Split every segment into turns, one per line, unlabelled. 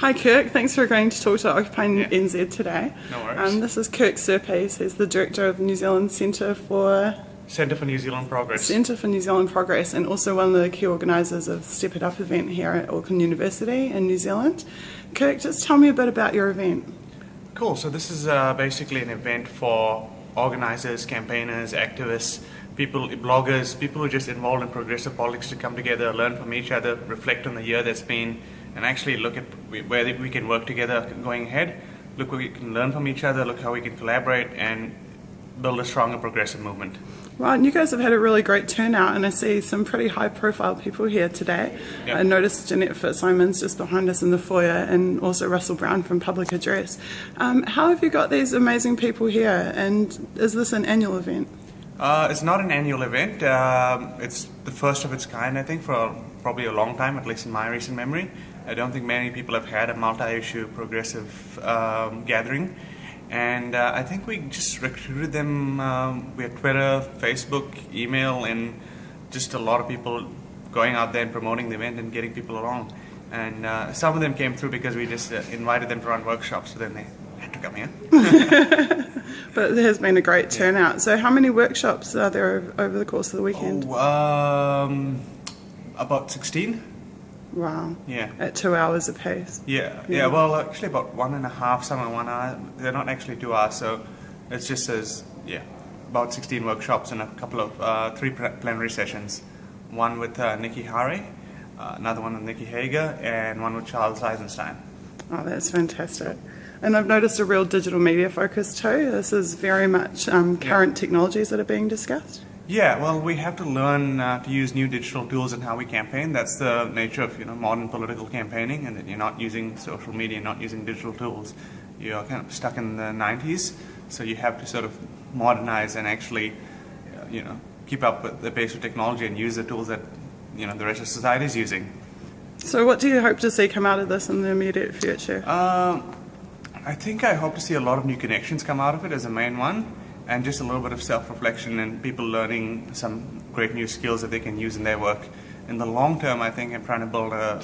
Hi Kirk, thanks for agreeing to talk to Occupy NZ today.
No worries.
This is Kirk Serpes, he's the Director of New Zealand Centre for
New Zealand Progress.
Centre for New Zealand Progress, and also one of the key organisers of Step It Up event here at Auckland University in New Zealand. Kirk, just tell me a bit about your event.
Cool, so this is basically an event for organisers, campaigners, activists, people, bloggers, people who are just involved in progressive politics to come together, learn from each other, reflect on the year that's been, and actually look at where we can work together going ahead, look where we can learn from each other, look how we can collaborate and build a stronger progressive movement.
Right, and you guys have had a really great turnout, and I see some pretty high-profile people here today.
Yep.
I noticed Jeanette Fitzsimons just behind us in the foyer, and also Russell Brown from Public Address. How have you got these amazing people here, and is this an annual event?
It's not an annual event. It's the first of its kind, I think, for probably a long time, at least in my recent memory. I don't think many people have had a multi-issue progressive gathering. And I think we just recruited them via Twitter, Facebook, email, and just a lot of people going out there and promoting the event and getting people along. And some of them came through because we just invited them to run workshops, so then they had to come here.
But there has been a great turnout. So how many workshops are there over the course of the weekend?
About 16.
Wow.
Yeah.
At 2 hours apiece.
Yeah. Well, actually about 1.5, some are 1 hour. They're not actually 2 hours, so it just says, about 16 workshops and a couple of 3 plenary sessions. One with Nikki Hare, another one with Nikki Hager, and one with Charles Eisenstein.
Oh, that's fantastic. And I've noticed a real digital media focus too. This is very much current technologies that are being discussed.
Yeah, well, we have to learn to use new digital tools in how we campaign. That's the nature of modern political campaigning, and that you're not using social media, not using digital tools. You're kind of stuck in the 90s, so you have to sort of modernize and actually, keep up with the pace of technology and use the tools that the rest of society is using.
So, what do you hope to see come out of this in the immediate future?
I hope to see a lot of new connections come out of it as a main one. And just a little bit of self-reflection and people learning some great new skills that they can use in their work. In the long term, I think I'm trying to build a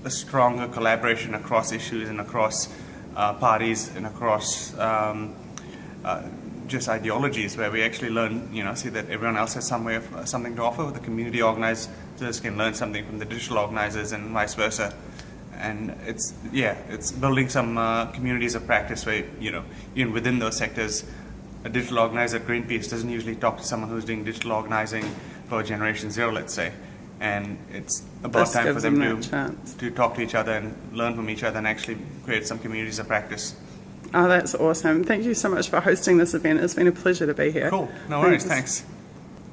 stronger collaboration across issues and across parties and across just ideologies, where we actually learn, see that everyone else has something to offer. The community organizers can learn something from the digital organizers and vice versa. And it's building some communities of practice where, even within those sectors, a digital organizer at Greenpeace doesn't usually talk to someone who's doing digital organizing for Generation Zero, let's say. And it's about time for them to talk to each other and learn from each other and actually create some communities of practice.
Oh, that's awesome. Thank you so much for hosting this event. It's been a pleasure to be here.
Cool. No worries. Thanks.